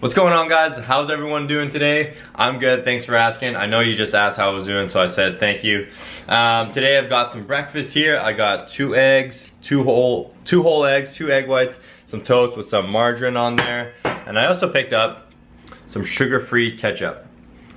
What's going on, guys? How's everyone doing today? I'm good, thanks for asking. I know you just asked how I was doing, so I said thank you. Today I've got some breakfast here. I got 2 eggs, two whole eggs, 2 egg whites, some toast with some margarine on there, and I also picked up some sugar-free ketchup.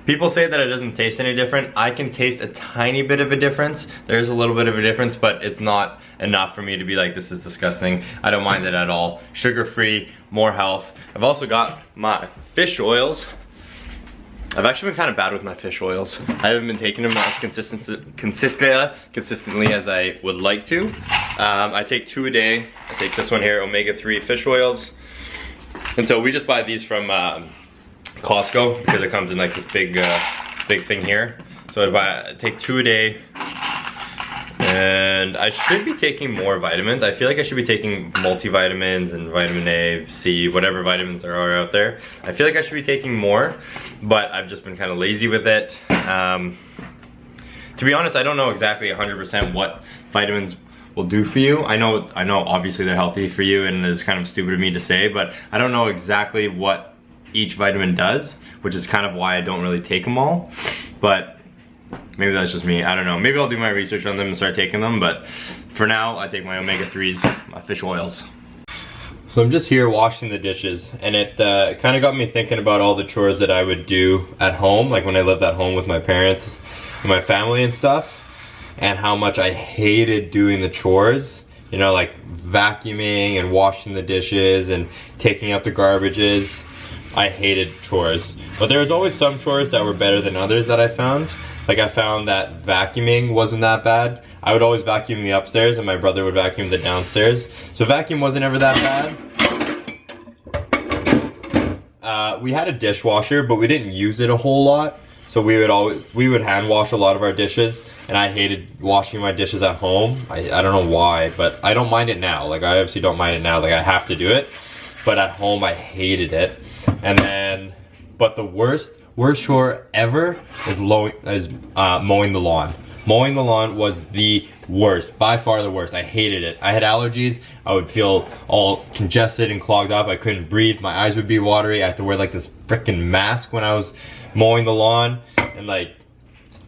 People say that it doesn't taste any different. I can taste a tiny bit of a difference. There's a little bit of a difference, but it's not enough for me to be like, this is disgusting. I don't mind it at all. Sugar-free, more health. I've also got my fish oils. I've actually been kind of bad with my fish oils. I haven't been taking them as consistently as I would like to. I take 2 a day. I take this one here, omega-3 fish oils. And so we just buy these from Costco because it comes in like this big thing here. So I take 2 a day, and I should be taking more vitamins. I feel like I should be taking multivitamins and vitamin A, C, whatever vitamins there are out there. I feel like I should be taking more, but I've just been kind of lazy with it. To be honest, I don't know exactly 100% what vitamins will do for you. I know obviously they're healthy for you, and it's kind of stupid of me to say, but I don't know exactly what each vitamin does, which is kind of why I don't really take them all. But maybe that's just me, I don't know. Maybe I'll do my research on them and start taking them, but for now I take my omega-3s, my fish oils. So I'm just here washing the dishes, and it kind of got me thinking about all the chores that I would do at home, like when I lived at home with my parents and my family and stuff, and how much I hated doing the chores. You know, like vacuuming and washing the dishes and taking out the garbages. I hated chores, but there was always some chores that were better than others that I found. Like I found that vacuuming wasn't that bad. I would always vacuum the upstairs and my brother would vacuum the downstairs. So vacuum wasn't ever that bad. We had a dishwasher, but we didn't use it a whole lot. So we would hand wash a lot of our dishes, and I hated washing my dishes at home. I don't know why, but I don't mind it now. Like I obviously don't mind it now, like I have to do it. But at home I hated it. And then, but the worst chore ever is mowing the lawn. Mowing the lawn was the worst, by far the worst. I hated it. I had allergies. I would feel all congested and clogged up. I couldn't breathe. My eyes would be watery. I had to wear like this freaking mask when I was mowing the lawn. And like,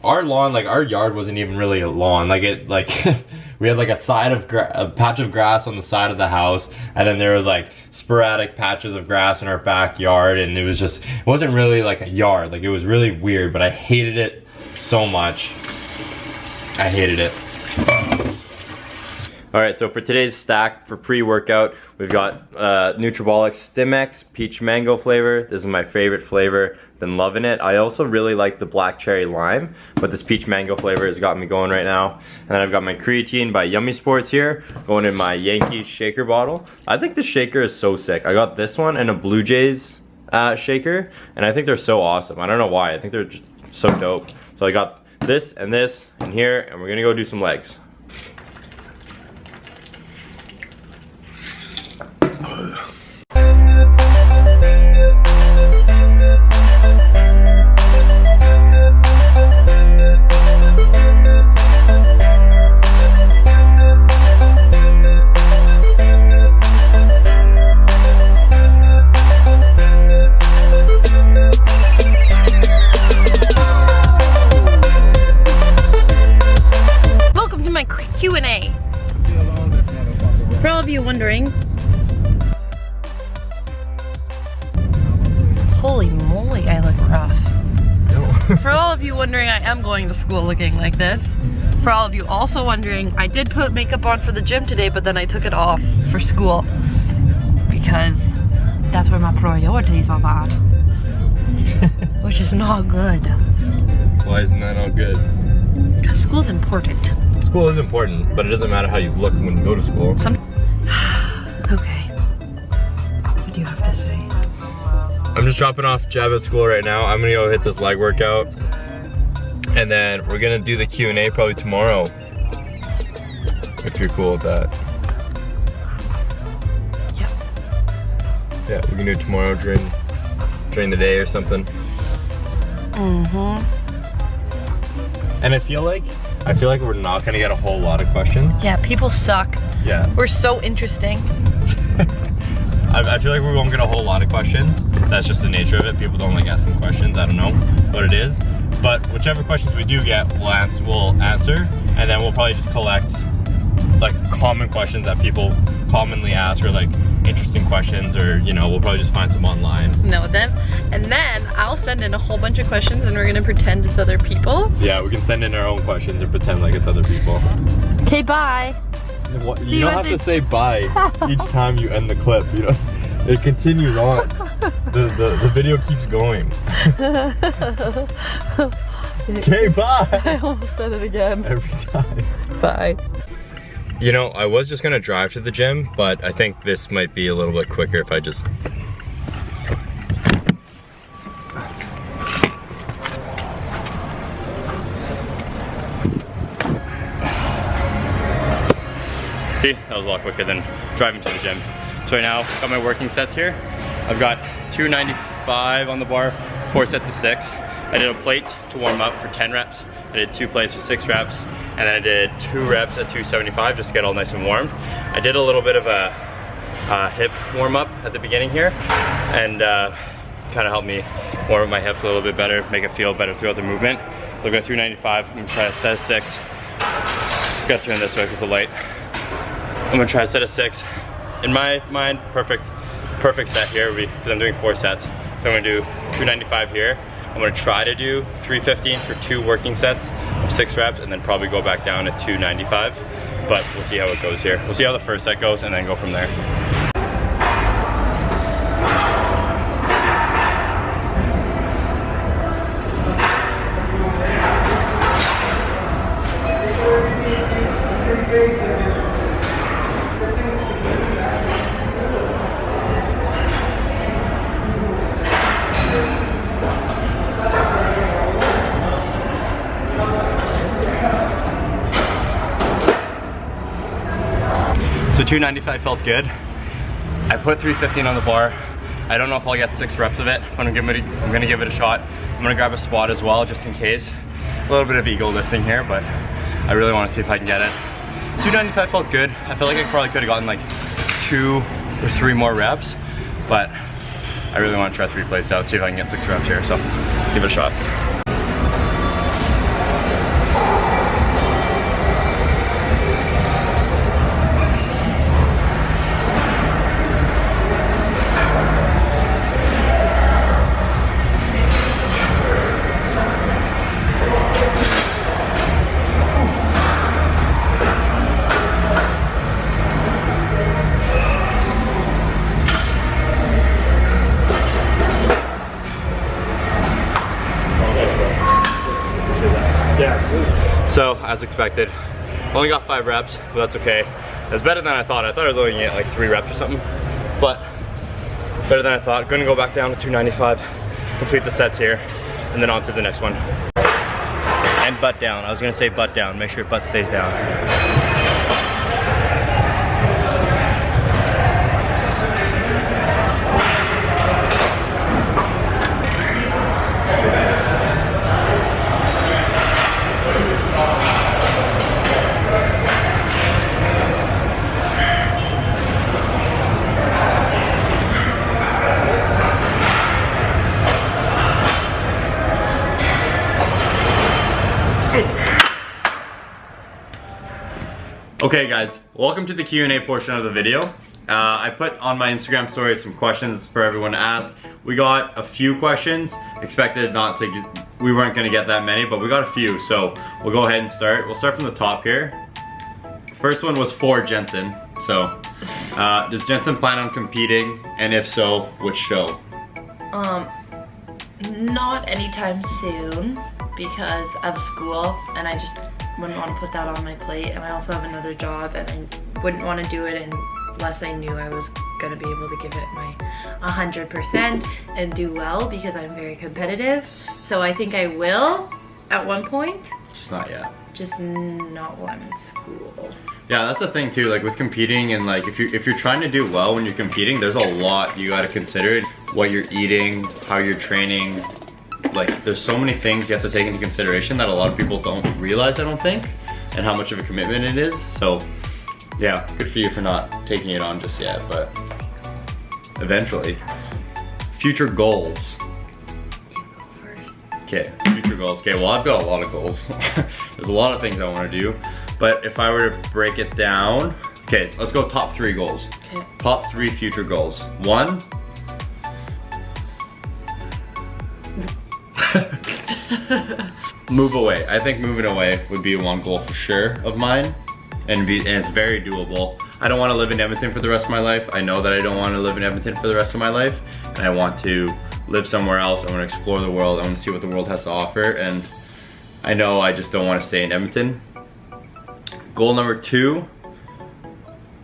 our lawn, like our yard wasn't even really a lawn. Like we had like a patch of grass on the side of the house, and then there was like sporadic patches of grass in our backyard, and it wasn't really like a yard. Like it was really weird, but I hated it so much. I hated it. Alright, so for today's stack for pre-workout, we've got Nutribolic Stimex Peach Mango flavor. This is my favorite flavor. Been loving it. I also really like the black cherry lime, but this peach mango flavor has got me going right now. And then I've got my creatine by Yummy Sports here, going in my Yankees shaker bottle. I think the shaker is so sick. I got this one and a Blue Jays shaker, and I think they're so awesome. I don't know why. I think they're just so dope. So I got this in here, and we're gonna go do some legs. Q&A. For all of you wondering, holy moly, I look rough. For all of you wondering, I am going to school looking like this. For all of you also wondering, I did put makeup on for the gym today, but then I took it off for school because that's where my priorities are at. Which is not good. Why isn't that not good? Because school's important. School is important, but it doesn't matter how you look when you go to school. Okay. What do you have to say? I'm just dropping off Jeb at school right now. I'm gonna go hit this leg workout, and then we're gonna do the Q&A probably tomorrow, if you're cool with that. Yeah. Yeah, we can do it tomorrow during the day or something. Mm-hmm. And I feel like we're not gonna get a whole lot of questions. Yeah, people suck. Yeah. We're so interesting. I feel like we won't get a whole lot of questions. That's just the nature of it. People don't like asking questions. I don't know what it is. But whichever questions we do get, we'll answer. And then we'll probably just collect like common questions that people commonly ask, or like interesting questions, or you know, we'll probably just find some online. No, then I'll send in a whole bunch of questions and we're gonna pretend it's other people. Yeah, we can send in our own questions and pretend like it's other people. Okay, bye. What, you don't have to say bye each time you end the clip. You know, it continues on. The video keeps going. Okay, bye. I almost said it again. Every time. Bye. You know, I was just gonna drive to the gym, but I think this might be a little bit quicker if I just... See, that was a lot quicker than driving to the gym. So right now, I've got my working sets here. I've got 295 on the bar, 4 sets of 6. I did a plate to warm up for 10 reps. I did 2 plates for 6 reps. And then I did 2 reps at 275 just to get all nice and warm. I did a little bit of a hip warm up at the beginning here, and kind of helped me warm up my hips a little bit better, make it feel better throughout the movement. So I've got 295, I'm gonna try a set of 6. Gotta turn this way because the light. I'm gonna try a set of 6. In my mind, perfect set here, because I'm doing 4 sets. So I'm gonna do 295 here. I'm gonna try to do 315 for 2 working sets of 6 reps, and then probably go back down to 295. But we'll see how it goes here. We'll see how the first set goes and then go from there. So 295 felt good. I put 315 on the bar. I don't know if I'll get 6 reps of it. I'm gonna give it a shot. I'm gonna grab a squat as well, just in case. A little bit of ego lifting here, but I really wanna see if I can get it. 295 felt good. I feel like I probably could have gotten like 2 or 3 more reps, but I really wanna try 3 plates out, see if I can get 6 reps here. So let's give it a shot. So, as expected, only got 5 reps, but that's okay. It's better than I thought. I thought I was only gonna get like 3 reps or something, but better than I thought. Gonna go back down to 295, complete the sets here, and then on to the next one. And butt down. I was gonna say butt down. Make sure your butt stays down. Okay guys, welcome to the Q&A portion of the video. I put on my Instagram story some questions for everyone to ask. We got a few questions, expected not to get, we weren't gonna get that many, but we got a few, so we'll go ahead and start. We'll start from the top here. First one was for Jensen. So, does Jensen plan on competing? And if so, which show? Not anytime soon because of school, and I just wouldn't want to put that on my plate, and I also have another job, and I wouldn't want to do it unless I knew I was gonna be able to give it my 100% and do well, because I'm very competitive. So I think I will at one point. Just not yet. Just not while I'm in school. Yeah, that's the thing too, like with competing, and like if you're trying to do well when you're competing, there's a lot you gotta consider. What you're eating, how you're training, like there's so many things you have to take into consideration that a lot of people don't realize, I don't think, and how much of a commitment it is. So yeah, good for you for not taking it on just yet, but eventually. Future goals. You go first. Okay, future goals. Okay, well I've got a lot of goals. There's a lot of things I want to do, but if I were to break it down, okay, let's go top 3 goals. Okay. Top 3 future goals. 1. Move away. I think moving away would be one goal for sure of mine, and it's very doable. I don't want to live in Edmonton for the rest of my life. I know that I don't want to live in Edmonton for the rest of my life, and I want to live somewhere else. I want to explore the world. I want to see what the world has to offer, and I know I just don't want to stay in Edmonton. Goal number 2,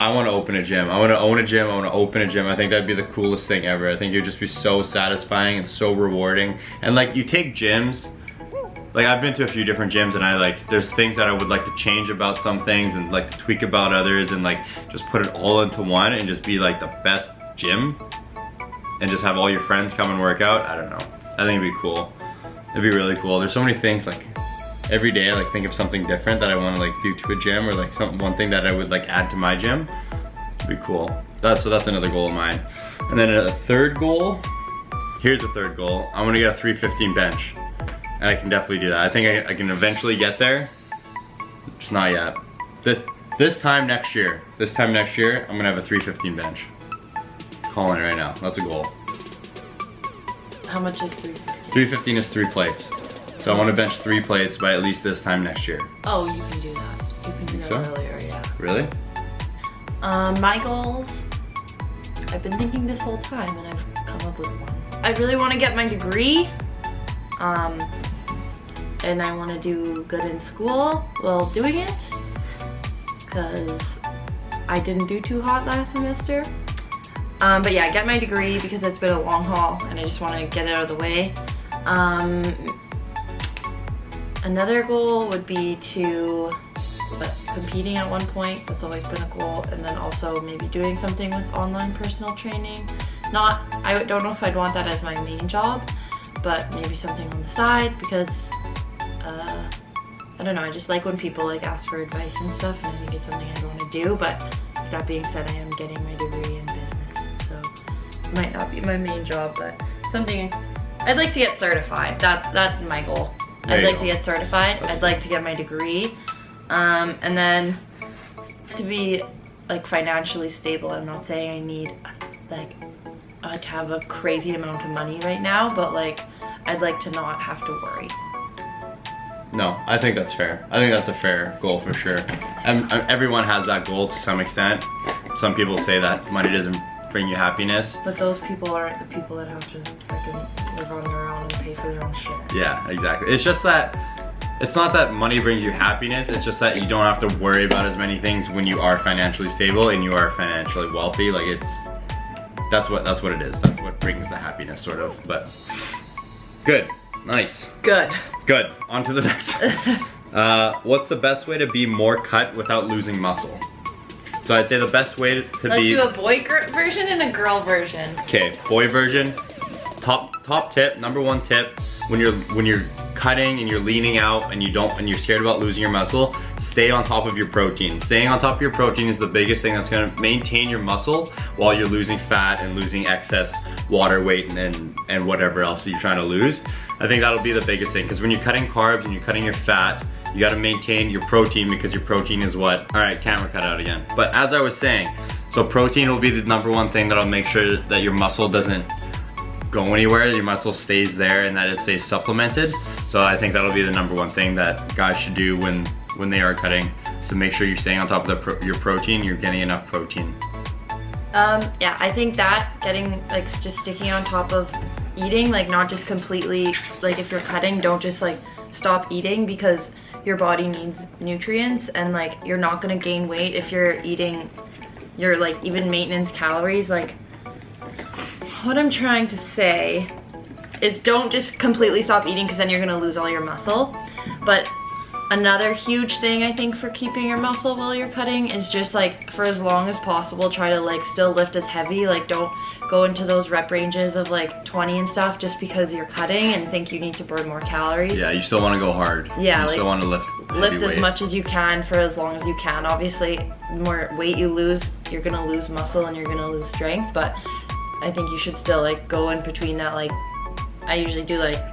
I want to open a gym. I want to own a gym. I want to open a gym. I think that'd be the coolest thing ever. I think it'd just be so satisfying and so rewarding. And like, you take gyms, like I've been to a few different gyms, and there's things that I would like to change about some things and like to tweak about others, and like just put it all into one and just be like the best gym and just have all your friends come and work out. I don't know. I think it'd be cool. It'd be really cool. There's so many things, like every day I like think of something different that I want to like do to a gym, or like one thing that I would like add to my gym. It'd be cool. So that's another goal of mine. And then a third goal, here's a third goal. I want to get a 315 bench. And I can definitely do that. I think I can eventually get there. Just not yet. This time next year, I'm gonna have a 315 bench. Calling it right now. That's a goal. How much is 315? 315 is 3 plates. So I want to bench 3 plates by at least this time next year. Oh, you can do that. You can do that earlier, yeah. Really? My goals, I've been thinking this whole time and I've come up with one. I really want to get my degree. And I want to do good in school while doing it, because I didn't do too hot last semester. But yeah, get my degree because it's been a long haul and I just want to get it out of the way. Another goal would be to competing at one point. That's always been a goal. And then also maybe doing something with online personal training. I don't know if I'd want that as my main job, but maybe something on the side, because I don't know, I just like when people like ask for advice and stuff, and I think it's something I want to do. But that being said, I am getting my degree in business, so it might not be my main job, but something. I'd like to get certified. That's my goal. I'd like to get certified. I'd like to get my degree, and then to be like financially stable. I'm not saying I need like to have a crazy amount of money right now, but like I'd like to not have to worry. No, I think that's fair. I think that's a fair goal for sure. And everyone has that goal to some extent. Some people say that money doesn't bring you happiness. But those people aren't the people that have to freaking live on their own and pay for their own shit. Yeah, exactly. It's just that, it's not that money brings you happiness, it's just that you don't have to worry about as many things when you are financially stable and you are financially wealthy. Like that's what it is. That's what brings the happiness, sort of. But good. Nice. Good. Good. On to the next one. What's the best way to be more cut without losing muscle? So I'd say the best way to Let's be... do a boy version and a girl version. Okay, boy version. Top tip, number 1 tip, when you're cutting and you're leaning out and you're scared about losing your muscle, stay on top of your protein. Staying on top of your protein is the biggest thing that's gonna maintain your muscle while you're losing fat and losing excess water weight and whatever else you're trying to lose. I think that'll be the biggest thing, because when you're cutting carbs and you're cutting your fat, you gotta maintain your protein, because your protein is what... Alright, camera cut out again. But as I was saying, so protein will be the number 1 thing that'll make sure that your muscle doesn't go anywhere, your muscle stays there, and that it stays supplemented. So I think that'll be the number 1 thing that guys should do when they are cutting. So make sure you're staying on top of your protein, you're getting enough protein. Yeah, I think that getting like just sticking on top of eating, like not just completely, like if you're cutting, don't just like stop eating, because your body needs nutrients, and like you're not gonna gain weight if you're eating your like even maintenance calories. Like what I'm trying to say is don't just completely stop eating, because then you're gonna lose all your muscle. But another huge thing I think for keeping your muscle while you're cutting is just like for as long as possible try to like still lift as heavy. Like don't go into those rep ranges of like 20 and stuff just because you're cutting and think you need to burn more calories. Yeah, you still want to go hard. Yeah, you like, still want to lift as much as you can for as long as you can. Obviously the more weight you lose, you're gonna lose muscle and you're gonna lose strength, but I think you should still like go in between that. Like I usually do like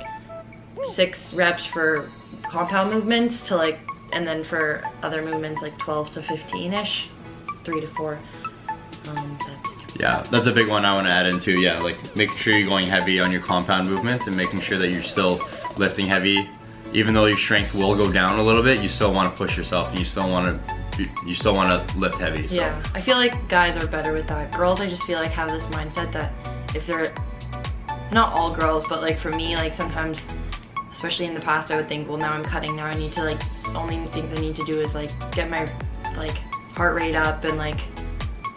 6 reps for compound movements to like, and then for other movements like 12 to 15-ish, 3 to 4. Yeah, that's a big one I want to add in too. Yeah, like making sure you're going heavy on your compound movements and making sure that you're still lifting heavy. Even though your strength will go down a little bit, you still want to push yourself and you still want to lift heavy. So. Yeah, I feel like guys are better with that. Girls, I just feel like have this mindset that if they're, not all girls, but like for me, like sometimes, especially in the past, I would think, well now I'm cutting, now I need to like, only things I need to do is like get my like heart rate up and like,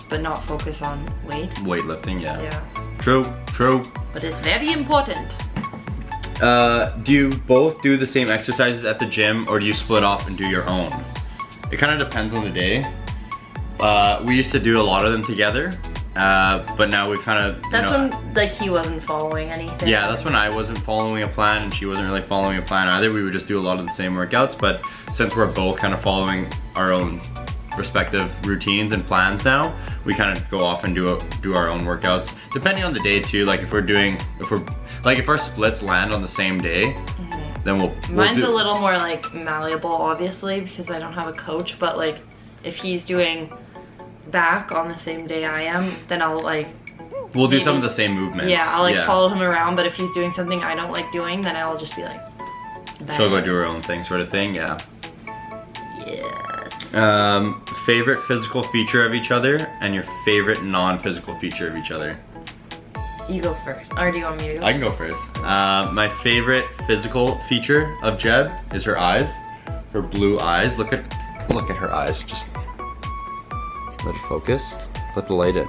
but not focus on weight. Weightlifting, yeah. Yeah. True, true. But it's very important. Do you both do the same exercises at the gym or do you split off and do your own? It kind of depends on the day. We used to do a lot of them together, but now we kind of, That's when like he wasn't following anything. Yeah, that's when I wasn't following a plan and she wasn't really following a plan either. We would just do a lot of the same workouts, but since we're both kind of following our own respective routines and plans now, we kind of go off and do our own workouts depending on the day too. Like if our splits land on the same day, then mine's a little more like malleable obviously because I don't have a coach, but like if he's doing back on the same day I am, then I'll like we'll do some of the same movements. Yeah, I'll like follow him around, but if he's doing something I don't like doing, then I'll just be like she'll go do her own thing sort of thing. Yeah. Yes. Favorite physical feature of each other and your favorite non-physical feature of each other. You go first, or do you want me to go? I can go first. My favorite physical feature of Jeb is her eyes, her blue eyes. Look at her eyes. Just let it focus. Let the light in.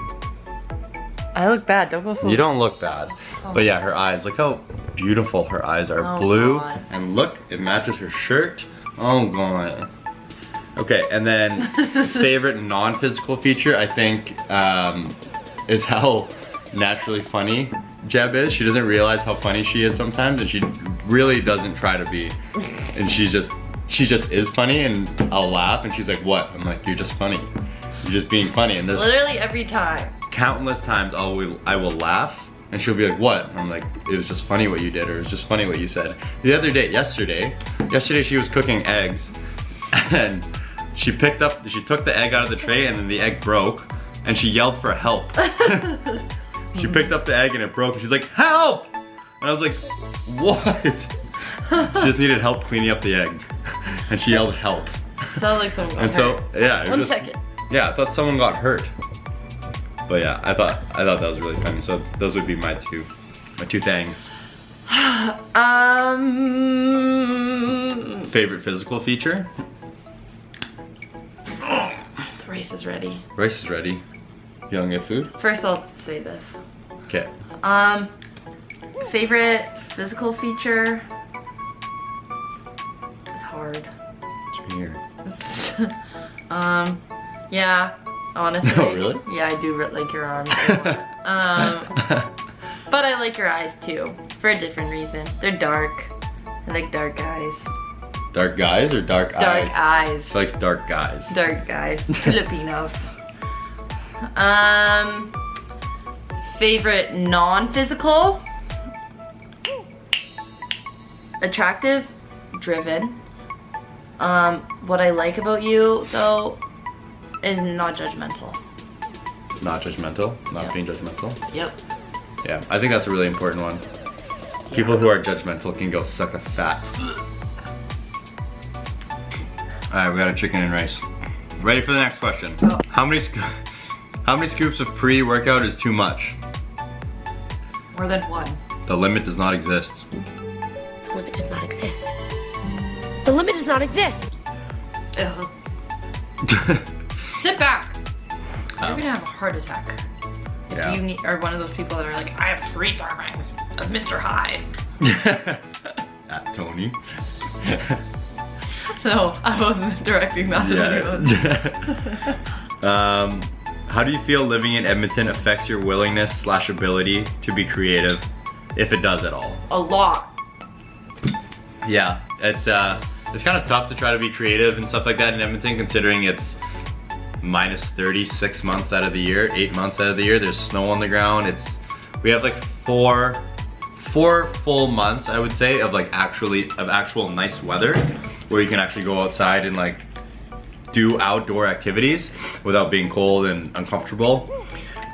I look bad. Don't go so. You don't look bad, but yeah, her eyes. Look how beautiful her eyes are. Blue, God. And look, it matches her shirt. Oh God. Okay, and then favorite non-physical feature, I think, is how naturally funny Jeb is. She doesn't realize how funny she is sometimes, and she really doesn't try to be. And she just is funny, and I'll laugh, and she's like, "What?" I'm like, "You're just funny. You're just being funny." And there's literally every time. Countless times I will laugh, and she'll be like, "What?" And I'm like, "It was just funny what you did, or it was just funny what you said." The other day, yesterday she was cooking eggs, and she took the egg out of the tray, and then the egg broke, and she yelled for help. She picked up the egg and it broke, and she's like, "Help!" And I was like, "What?" She just needed help cleaning up the egg, and she yelled help. Sounds like someone got and so, hurt. yeah. One second. Yeah, I thought someone got hurt. But yeah, I thought that was really funny. So those would be my two things. Favorite physical feature? The rice is ready. Rice is ready. You wanna get food? First I'll say this. Okay. Favorite physical feature? It's hard. It's here. Yeah, honestly. Oh, really? Yeah, I do like your arms a lot. But I like your eyes too, for a different reason. They're dark. I like dark eyes. Dark guys or dark eyes? Dark eyes. She likes dark guys. Dark guys. Filipinos. Favorite non-physical? Attractive, driven. What I like about you though is not judgmental. Not judgmental? Not being judgmental? Yep. Yeah, I think that's a really important one. People who are judgmental can go suck a fat. Alright, we got a chicken and rice. Ready for the next question. Oh. How many scoops of pre-workout is too much? More than one. The limit does not exist. The limit does not exist. The limit does not exist. Ugh. Sit back. You're gonna have a heart attack. If you are one of those people that are like, I have 3 servings of Mr. Hyde. At Tony. No, I wasn't directing that at anyone. How do you feel living in Edmonton affects your willingness / ability to be creative, if it does at all? A lot. Yeah, it's kind of tough to try to be creative and stuff like that in Edmonton, considering it's -30 6 months out of the year, 8 months out of the year. There's snow on the ground. We have like four full months, I would say, of like actual nice weather where you can actually go outside and like do outdoor activities without being cold and uncomfortable.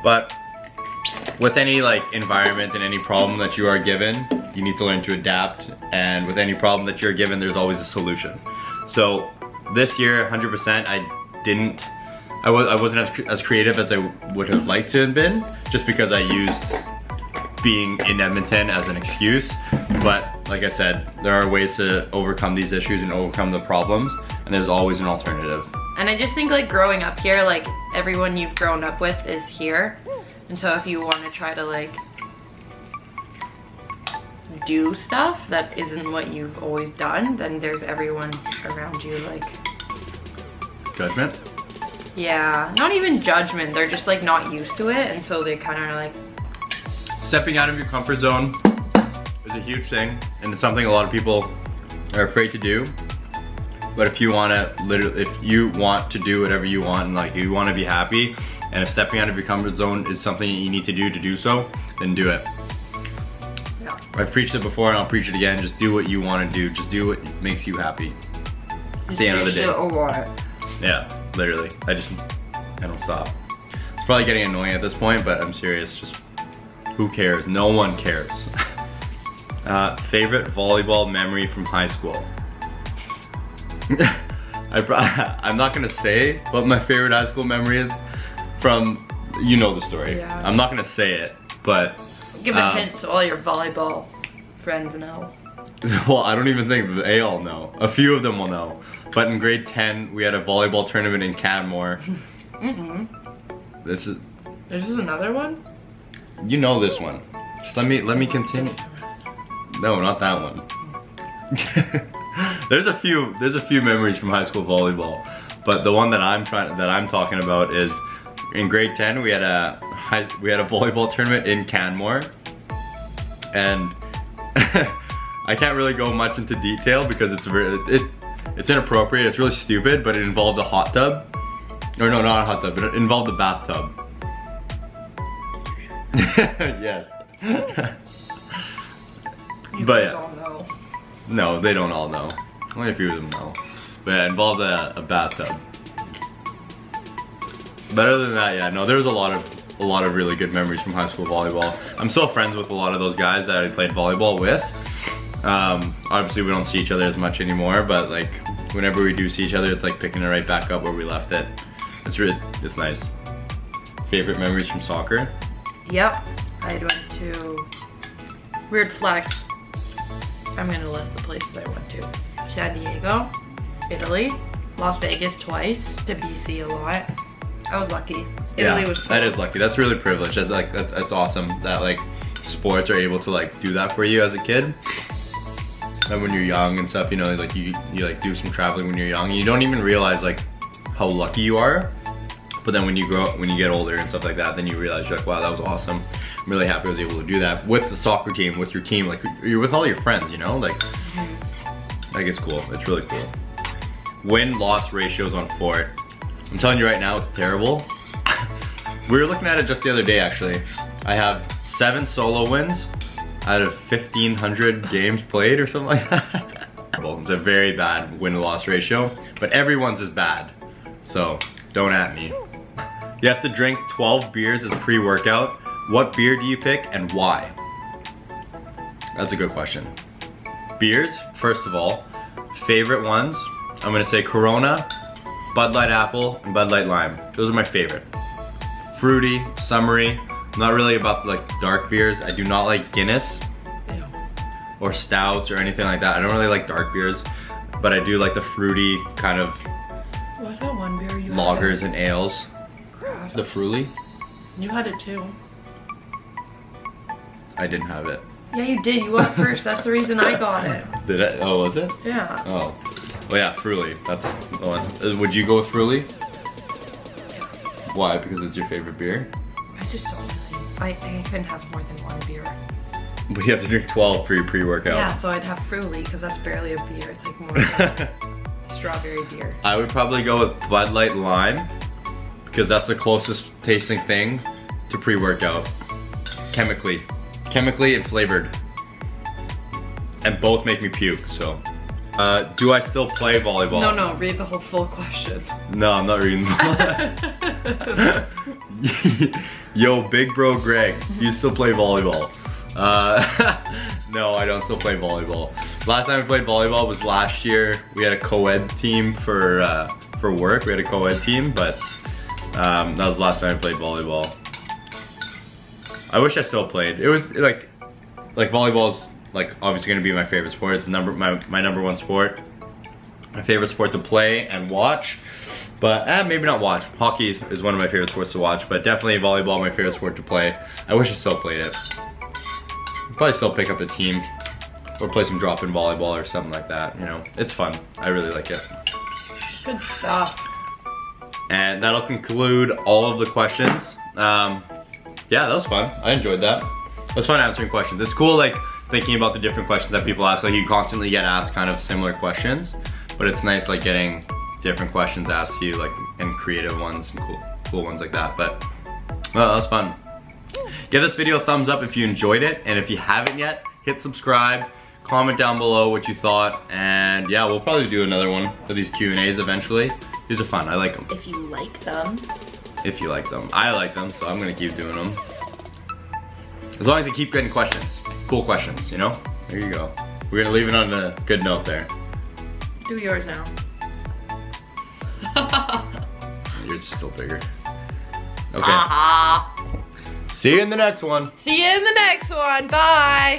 But with any like environment and any problem that you are given, you need to learn to adapt, and with any problem that you're given, there's always a solution. So this year, 100%, I wasn't as creative as I would have liked to have been, just because I used being in Edmonton as an excuse. But like I said, there are ways to overcome these issues and overcome the problems, and there's always an alternative. And I just think like growing up here, like everyone you've grown up with is here. And so if you want to try to like do stuff that isn't what you've always done, then there's everyone around you like... Judgment? Yeah, not even judgment. They're just like not used to it, and so they kind of like... Stepping out of your comfort zone is a huge thing, and it's something a lot of people are afraid to do. But if you want to do whatever you want, and like you want to be happy, and if stepping out of your comfort zone is something you need to do so, then do it. Yeah. I've preached it before and I'll preach it again. Just do what you want to do. Just do what makes you happy. At the end of the day. Yeah, literally. I don't stop. It's probably getting annoying at this point, but I'm serious. Just who cares? No one cares. Favorite volleyball memory from high school. I'm not gonna say what my favorite high school memory is from, you know the story. Yeah. I'm not gonna say it, but give a hint so all your volleyball friends know. Well, I don't even think they all know. A few of them will know. But in grade 10, we had a volleyball tournament in Canmore. This is another one? You know this one. Just let me continue. No, not that one. There's a few memories from high school volleyball, but the one that I'm talking about is in grade 10 we had a volleyball tournament in Canmore, and I can't really go much into detail because it's inappropriate. It's really stupid, but it involved a hot tub. Or no, not a hot tub, but it involved a bathtub. Yes. But yeah. All know. No, they don't all know. Only a few of them know. But yeah, it involved a bathtub. But other than that, yeah, no, there was a lot of really good memories from high school volleyball. I'm still friends with a lot of those guys that I played volleyball with. Obviously we don't see each other as much anymore, but like whenever we do see each other, it's like picking it right back up where we left it. It's nice. Favorite memories from soccer? Yep, I went to weird flex. I'm gonna list the places I went to. San Diego, Italy, Las Vegas twice, to BC a lot. I was lucky. Italy was cool. That is lucky. That's really privileged. That's awesome that like sports are able to like do that for you as a kid. And when you're young and stuff, you know, like you like do some traveling when you're young, and you don't even realize like how lucky you are. But then when you grow up, when you get older and stuff like that, then you realize you're like, wow, that was awesome. I'm really happy I was able to do that with the soccer team, with your team, like you're with all your friends, you know, like it's cool. It's really cool. Win-loss ratios on Fort. I'm telling you right now, it's terrible. We were looking at it just the other day, actually. I have 7 solo wins out of 1,500 games played or something like that. It's a very bad win-loss ratio, but everyone's is bad, so don't at me. You have to drink 12 beers as pre-workout. What beer do you pick and why? That's a good question. Beers, first of all, favorite ones, I'm gonna say Corona, Bud Light Apple, and Bud Light Lime. Those are my favorite. Fruity, summery. I'm not really about like dark beers. I do not like Guinness or stouts or anything like that. I don't really like dark beers, but I do like the fruity kind of what's that one beer you lagers and ales. Crap. The Fruity. You had it too. I didn't have it. Yeah, you did. You went first. That's the reason I got it. Did I? Oh, was it? Yeah. Oh. Well, yeah, Fruity. That's the one. Would you go with Fruity? Yeah. Why? Because it's your favorite beer? I just don't really. I couldn't have more than one beer. But you have to drink 12 for your pre-workout. Yeah, so I'd have Fruity because that's barely a beer. It's like more like strawberry beer. I would probably go with Bud Light Lime because that's the closest tasting thing to pre-workout. chemically and flavored. And both make me puke, so. Do I still play volleyball? No, read the whole full question. No, I'm not reading. Yo, big bro Greg, do you still play volleyball? No, I don't still play volleyball. Last time I played volleyball was last year. We had a co-ed team for work. We had a co-ed team, but that was the last time I played volleyball. I wish I still played. It was like volleyball's like obviously gonna be my favorite sport. It's my number one sport. My favorite sport to play and watch. But maybe not watch. Hockey is one of my favorite sports to watch, but definitely volleyball my favorite sport to play. I wish I still played it. I'd probably still pick up a team or play some drop-in volleyball or something like that, you know. It's fun. I really like it. Good stuff. And that'll conclude all of the questions. Yeah, that was fun. I enjoyed that. It was fun answering questions. It's cool like thinking about the different questions that people ask. Like you constantly get asked kind of similar questions, but it's nice like getting different questions asked to you, like, and creative ones and cool ones like that. But well, that was fun. Give this video a thumbs up if you enjoyed it, and if you haven't yet, hit subscribe, comment down below what you thought, and yeah, we'll probably do another one of these Q&As eventually. These are fun, I like them. If you like them. If you like them. I like them, so I'm gonna keep doing them. As long as I keep getting questions. Cool questions, you know? There you go. We're gonna leave it on a good note there. Do yours now. Yours is still bigger. Okay. See you in the next one. See you in the next one. Bye.